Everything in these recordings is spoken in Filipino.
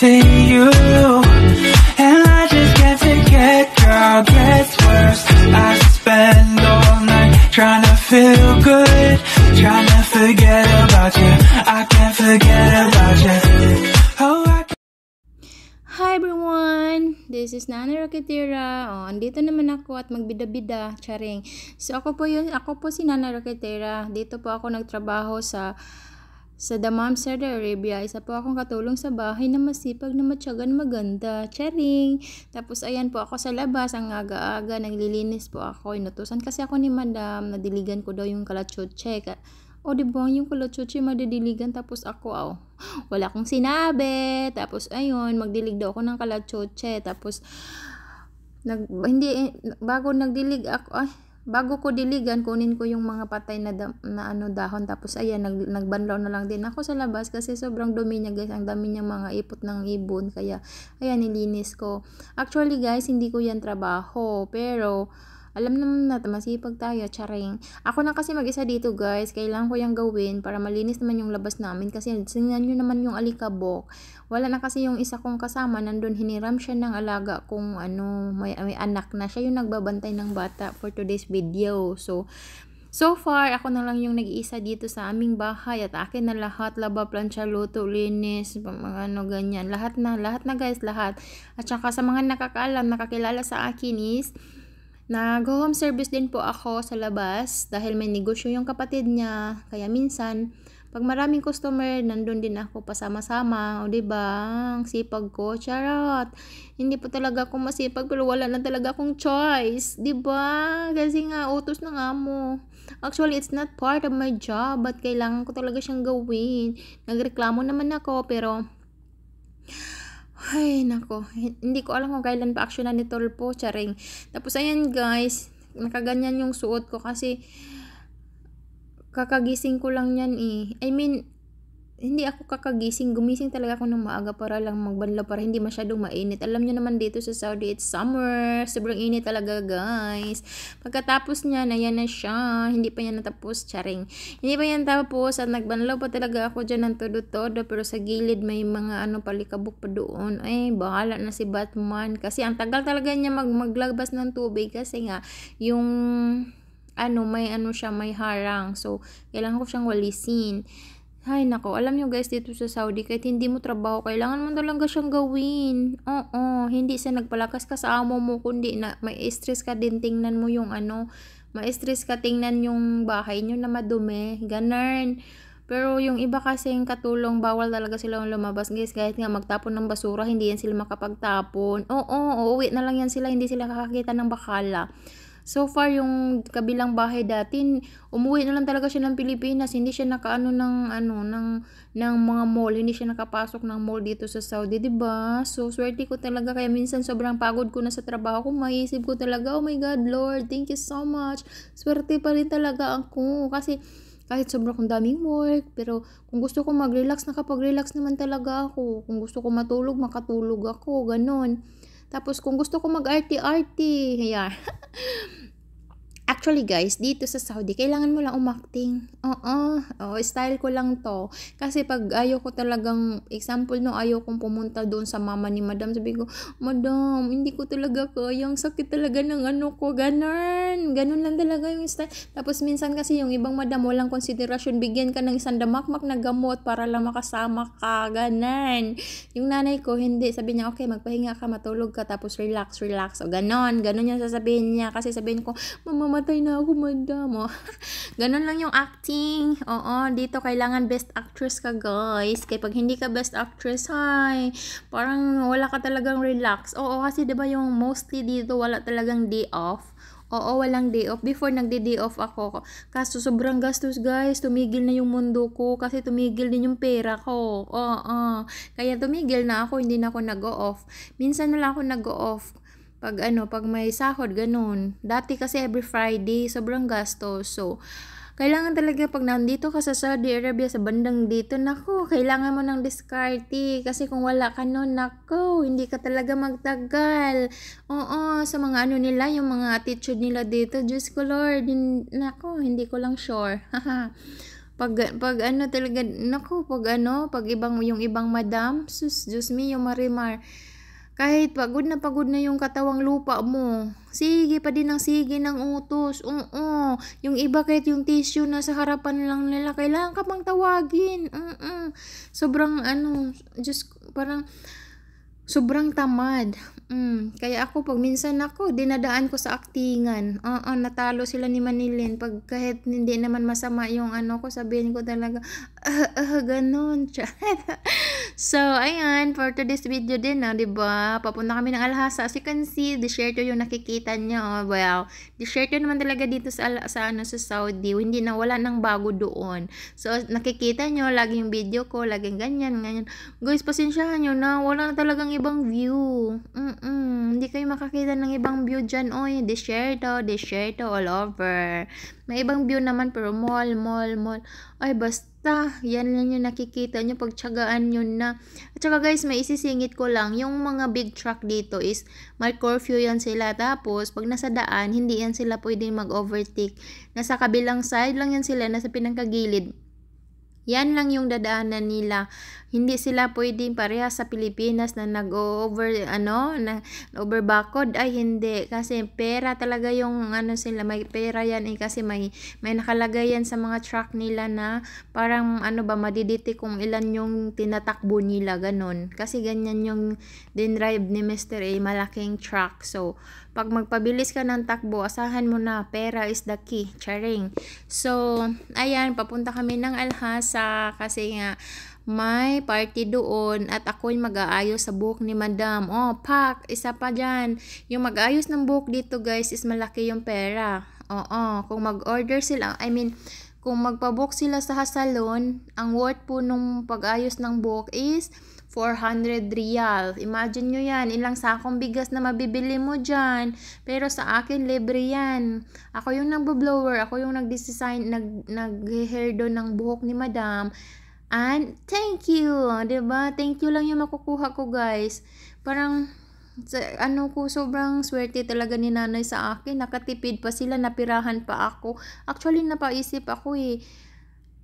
missing you, and I just can't forget, girl, gets worse. I spend all night trying to feel good, trying to forget about you. I can't forget about you. Oh, Hi everyone! This is Nana Roquetera. Andito naman ako at magbida-bida, charing. So ako po si Nana Roquetera. Dito po ako nagtrabaho sa Dammam, Saudi Arabia. Isa po akong katulong sa bahay na masipag, na matyaga, na maganda, charing. Tapos ayan po ako sa labas, ang aga-aga, naglilinis po ako. Inutusan kasi ako ni Madam, nadiligan ko daw yung kalachuche. Diba, yung kalachuche madidiligan, tapos ako, wala akong sinabi. Tapos ayun, magdilig daw ako ng kalachuche. Tapos bago ko diligan, kunin ko yung mga patay na dahon. Tapos ayan, nagbanlaw na lang din ako sa labas kasi sobrang dumi niya, guys. Ang dami niya mga ipot ng ibon, kaya ayan, nilinis ko. Actually guys, hindi ko yan trabaho, pero alam naman natin, masipag tayo, charing. Ako na kasi mag-isa dito, guys. Kailangan ko yung gawin para malinis naman yung labas namin. Kasi tingnan nyo naman yung alikabok. Wala na kasi yung isa kong kasama. Nandun, hiniram siya ng alaga kung may anak na. Siya yung nagbabantay ng bata for today's video. So far, ako na lang yung nag-iisa dito sa aming bahay. At akin na lahat, laba, plancha, luto, linis, mga ganyan. Lahat na guys, lahat. At saka sa mga nakakilala sa akin is, nag-home service din po ako sa labas dahil may negosyo yung kapatid niya. Kaya minsan, pag maraming customer, nandun din ako pasama-sama. Diba? Ang sipag ko. Charot. Hindi po talaga ako masipag, pero wala na talaga akong choice. Diba? Kasi nga, utos ng amo. Actually, it's not part of my job, but kailangan ko talaga siyang gawin. Nagreklamo naman ako, pero ay, nako. Hindi ko alam kung kailan pa aksyonan ni Tolpo, charing. Tapos, ayan guys. Nakaganyan yung suot ko kasi kakagising ko lang yan eh. I mean, hindi ako kakagising. Gumising talaga ako ng maaga para lang magbanlaw, para hindi masyadong mainit. Alam nyo naman dito sa Saudi, it's summer. Sobrang init talaga, guys. Pagkatapos niya, ayan na siya. Hindi pa yan natapos, charing. Hindi pa yan tapos at nagbanlaw pa talaga ako dyan ng todo-todo. Pero sa gilid may mga palikabok pa doon. Ay, bahala na si Batman. Kasi ang tagal talaga niya maglabas ng tubig. Kasi nga, yung may harang. So, kailangan ko siyang walisin. Ay, nako. Alam nyo guys, dito sa Saudi, kahit hindi mo trabaho, kailangan mo talaga siyang gawin. Hindi siya nagpalakas ka sa amo mo, kundi na may stress ka din, tingnan mo yung may stress ka, tingnan yung bahay nyo na madumi. Ganun. Pero yung iba kasi yung katulong, bawal talaga silang lumabas, guys. Kahit nga magtapon ng basura, hindi yan sila makapagtapon. Uuwi na lang yan sila, hindi sila kakakita ng bakala. So far, yung kabilang bahay dati, umuwi na lang talaga siya ng Pilipinas. Hindi siya ng mga mall. Hindi siya nakapasok ng mall dito sa Saudi, diba? So, swerte ko talaga. Kaya minsan sobrang pagod ko na sa trabaho ko. Maisip ko talaga, oh my God, Lord, thank you so much. Swerte pa rin talaga ako. Kasi, kahit sobrang kong daming work, pero kung gusto ko mag-relax, nakapag-relax naman talaga ako. Kung gusto ko matulog, makatulog ako. Ganon. Tapos, kung gusto ko mag-arty-arty, ayan. Actually guys, dito sa Saudi, kailangan mo lang umakting. Style ko lang to. Kasi pag ayaw ko talagang, example ayaw kong pumunta doon sa mama ni Madam, sabi ko, Madam, hindi ko talaga kaya, ang sakit talaga ng ko, ganun lang talaga yung style. Tapos minsan kasi yung ibang madam, walang konsiderasyon, bigyan ka ng isang damakmak na gamot para lang makasama ka, ganun. Yung nanay ko, hindi, sabi niya, okay, magpahinga ka, matulog ka, tapos relax, o ganun yung sasabihin niya, kasi sabihin ko, mamamatay na ako, madam. Ganun lang yung acting. Dito kailangan best actress ka, guys. Kaya pag hindi ka best actress, parang wala ka talagang relax. Kasi diba yung mostly dito wala talagang day off. Walang day off. Before nagde-day off ako. Kaso sobrang gastos, guys. Tumigil na yung mundo ko. Kasi tumigil din yung pera ko. Kaya tumigil na ako. Hindi na ako nag-off. Minsan na lang ako nag-off. Pag may sahod, ganun. Dati kasi every Friday, sobrang gastos. So, kailangan talaga pag nandito ka sa Saudi Arabia, sa bandang dito, nako, kailangan mo ng diskarte. Kasi kung wala ka nun, nako, hindi ka talaga magtagal. Sa mga nila, yung mga attitude nila dito, Diyos ko Lord, nako, hindi ko lang sure. Pag ano talaga, naku, pag yung ibang madam, sus, Diyos mio, Marimar, kahit pagod na yung katawang lupa mo, sige pa din ang sige ng utos, oo, yung iba kahit yung tissue na sa harapan lang nila, kailangan ka pang tawagin, sobrang Diyos, parang, sobrang tamad. Kaya ako pag minsan ako dinadaan ko sa aktingan. Oo, natalo sila ni Manilin pag kahit hindi naman masama yung ko, sabihin ko talaga ganun. So, ayan, for today's video din, 'di ba? Papunta kami ng Alhasa. As you can see, desierto yung nakikita niyo. Oh, wow. Desierto naman talaga dito sa Saudi. Hindi na, wala nang bago doon. So, nakikita niyo lagi yung video ko, laging ganyan. Guys, pasensyahan niyo na, wala na talagang ibang view. Hindi kayo makakita ng ibang view dyan. Oy, desierto all over. May ibang view naman pero mall. Ay, basta, yan lang yung nakikita nyo. Pagtsagaan nyo na. At saka guys, may isisingit ko lang. Yung mga big truck dito is, may curfew yan sila. Tapos, pag nasa daan, hindi yan sila pwedeng mag-overtake. Nasa kabilang side lang yan sila, nasa pinangkagilid. Yan lang yung dadaanan nila. Hindi sila pwedeng pareha sa Pilipinas na overbakod. Ay, hindi. Kasi pera talaga yung sila. May pera yan kasi may nakalagay yan sa mga truck nila na parang madidete kung ilan yung tinatakbo nila. Ganon. Kasi ganyan yung dinrive ni Mr. A. Malaking truck. So, pag magpabilis ka ng takbo, asahan mo na, pera is the key. Charing. So, ayan, papunta kami ng Alhasa kasi nga may party doon at ako'y mag-aayos sa buhok ni Madam. Oh, pak, isa pa dyan. Yung mag-aayos ng buhok dito guys is malaki yung pera. Oo, kung mag-order sila, kung magpabook sila sa salon, ang worth po nung pag-ayos ng buhok is 400 riyal. Imagine nyo yan, ilang sakong bigas na mabibili mo dyan. Pero sa akin, libre yan. Ako yung nagbo-blower, ako yung nag-design, nag-hair doon ng buhok ni Madam. And, thank you, diba? Thank you lang yung makukuha ko, guys. Parang, sobrang swerte talaga ni nanay sa akin. Nakatipid pa sila, napirahan pa ako. Actually, napaisip ako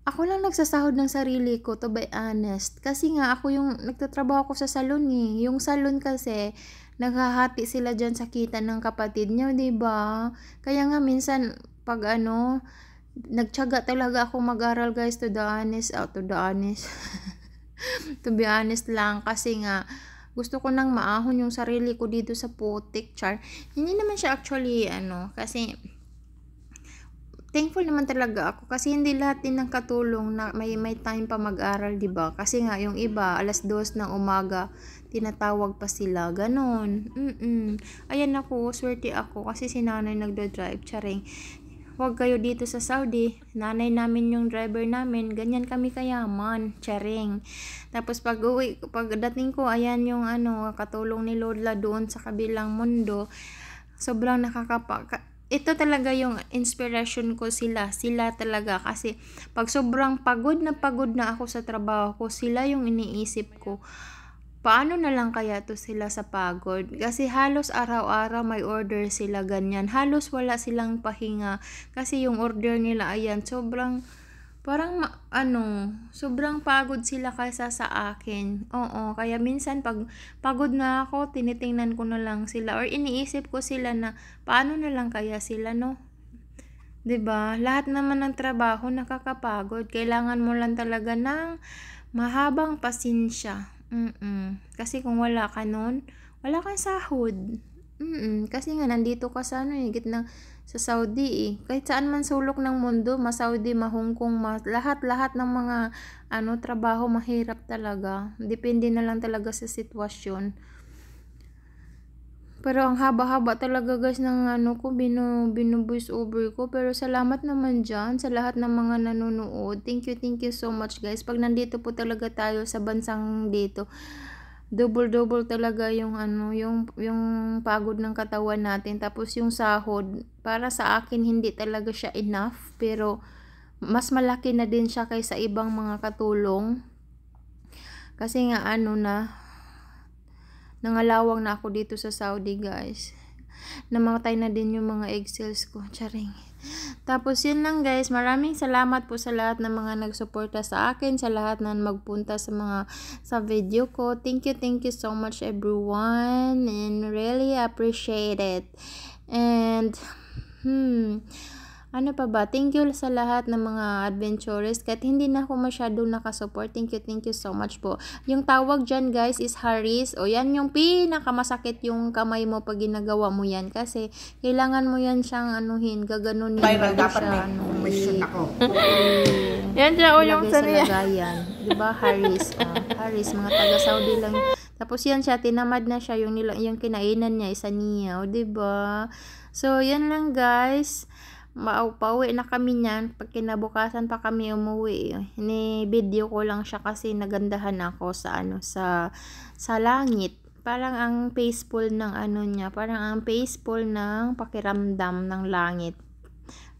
Ako lang nagsasahod ng sarili ko, to be honest. Kasi nga, ako yung nagtatrabaho ko sa salon eh. Yung salon kasi, naghahati sila dyan sa kita ng kapatid niya, diba? Kaya nga, minsan, pag nagtiyaga talaga ako mag-aral guys, to be honest lang. Kasi nga, gusto ko nang maahon yung sarili ko dito sa putik, char. Hindi naman siya actually, kasi, thankful naman talaga ako kasi hindi lahat din ng katulong na may time pa mag-aral, 'di ba? Kasi nga yung iba 2:00 ng umaga tinatawag pa sila, ganon. Ayan ako, swerte ako kasi si nanay nagdo-drive, charing. Huwag kayo dito sa Saudi, nanay namin yung driver namin, ganyan kami kayaman, charing. Tapos pagdating ko, ayan yung katulong ni Lola doon sa kabilang mundo. Sobrang ito talaga yung inspiration ko, sila talaga, kasi pag sobrang pagod na ako sa trabaho ko, sila yung iniisip ko, paano na lang kaya to sila sa pagod, kasi halos araw-araw may order sila, ganyan, halos wala silang pahinga, kasi yung order nila, ayan, sobrang sobrang pagod sila kaysa sa akin. Oo, kaya minsan pag pagod na ako, tinitingnan ko na lang sila or iniisip ko sila na paano na lang kaya sila, no? 'Di ba? Lahat naman ng trabaho nakakapagod. Kailangan mo lang talaga ng mahabang pasensya. Kasi kung wala ka nun, wala kang sahod. Kasi nga nandito ka sa gitna sa Saudi Kahit saan man sulok ng mundo, Saudi, Hong Kong, lahat ng mga trabaho mahirap talaga. Depende na lang talaga sa sitwasyon. Pero ang haba-haba talaga guys ng ko, binu-voice over ko. Pero salamat naman dyan sa lahat ng mga nanonood. Thank you so much guys. Pag nandito po talaga tayo sa bansang dito, double talaga yung yung pagod ng katawan natin, tapos yung sahod para sa akin hindi talaga siya enough, pero mas malaki na din siya kaysa ibang mga katulong, kasi nga nangalawang na ako dito sa Saudi guys. Namatay na din yung mga egg cells ko, charing. Tapos yun lang guys, maraming salamat po sa lahat ng mga nagsuporta sa akin, sa lahat na magpunta sa video ko. Thank you so much everyone, and really appreciate it. And ano pa ba? Thank you sa lahat ng mga adventurers. Kahit hindi na ako masyadong nakasupport. Thank you so much po. Yung tawag dyan guys is Haris. O yan yung pinakamasakit yung kamay mo pag ginagawa mo yan. Kasi kailangan mo yan siyang anuhin, gaganunin. Viral dapat may commission ako. Yan siya o yung sa lagayan. Diba? Haris. Haris. Mga taga Saudi lang. Tapos yan siya, tinamad na siya. Yung kinainan niya, isa niya. O diba? So yan lang guys. Pauwi na kami niyan. Pag kinabukasan pa kami umuwi. Ni-video ko lang siya kasi nagandahan ako sa langit. Parang ang peaceful ng niya. Parang ang peaceful ng pakiramdam ng langit.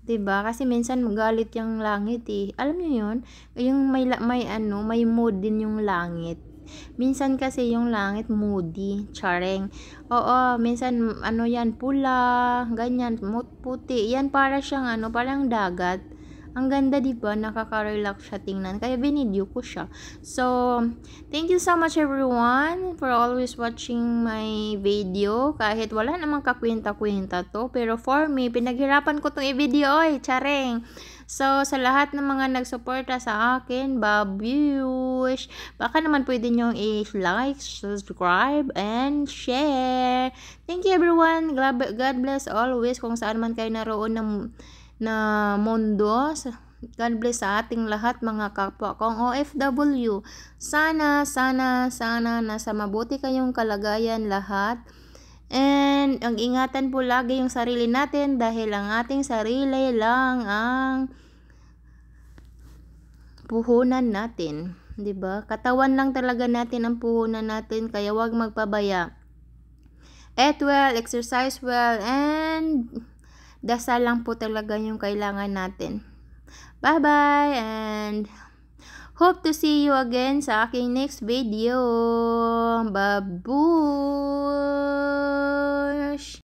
'Di ba? Kasi minsan magalit yung langit eh. Alam niyo 'yun? Yung may mood din yung langit. Minsan kasi yung langit moody, chareng. Oo, minsan yan pula, ganyan, puti. Yan para siyang parang dagat. Ang ganda 'di ba? Nakaka-relax siya tingnan. Kaya binidyo ko siya. So, thank you so much everyone for always watching my video. Kahit wala namang kakwenta-kwenta to, pero for me, pinaghirapan ko tong i-video, chareng. So, sa lahat ng mga nagsuporta sa akin, babush, baka naman pwede nyo i-like, subscribe, and share. Thank you everyone. God bless always kung saan man kayo naroon na mundo. God bless sa ating lahat mga kapwa kong OFW. Sana nasa mabuti kayong kalagayan lahat. And ang ingatan po lagi yung sarili natin dahil ang ating sarili lang ang puhunan natin, 'di ba? Katawan lang talaga natin ang puhunan natin, kaya 'wag magpabaya. Eat well, exercise well, and dasal lang po talaga yung kailangan natin. Bye-bye and hope to see you again sa aking next video. Babush!